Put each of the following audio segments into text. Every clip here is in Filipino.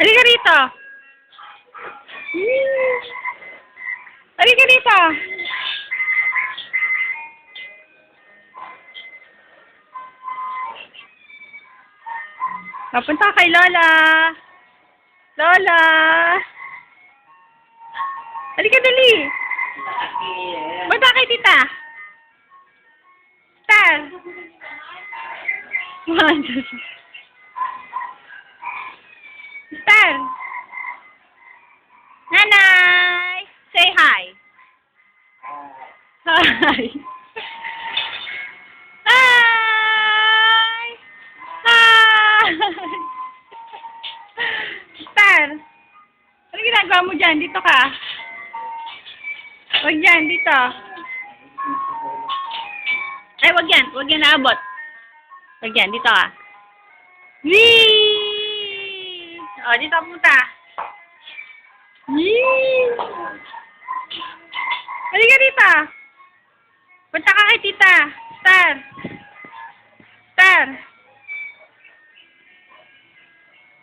Halika rito. Halika rito. Papunta kay Lola. Lola. Halika dali. Punta kay tita. Star. Star. Nanay. Say hi. Hi. Hi. Hi. Star. Ano ginagawa mo dyan? Dito ka. Wag dyan. Dito. Ay, wag yan. Wag yan naabot. Wag yan. Dito ka. Whee! O, dito ka punta. Whee! Halika dito. Punta ka kay tita. Star. Star.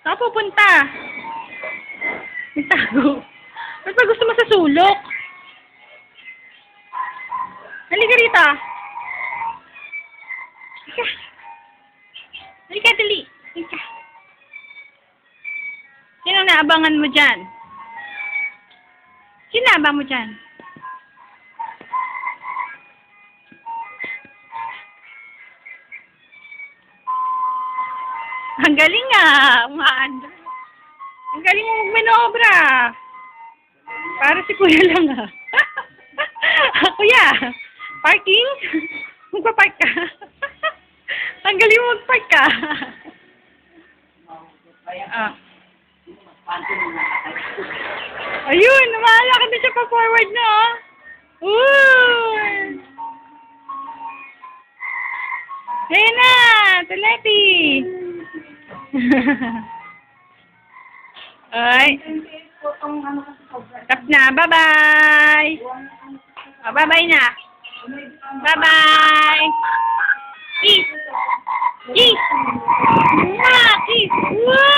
Saan ka pupunta? Nagtago. Ba't ba gusto mo sa sulok? Halika rito. Halika. Halika, dali. Halika. Sino naabangan mo dyan? Sino naabang mo dyan? Ang galing ah, umaandar. Ang galing mo magmanobra. Para si Kuya lang ah. Kuya, parking? Magpapark ka? Ang galing mo magpark ka. Ah. Ayun, namahala ka na siya pa-forward na oh. Uy! Ayun na, Tulepi. Ay. Tap na. Bye-bye. Oh, bye-bye na. Bye-bye. Kiss. Kiss. Kiss. Wow.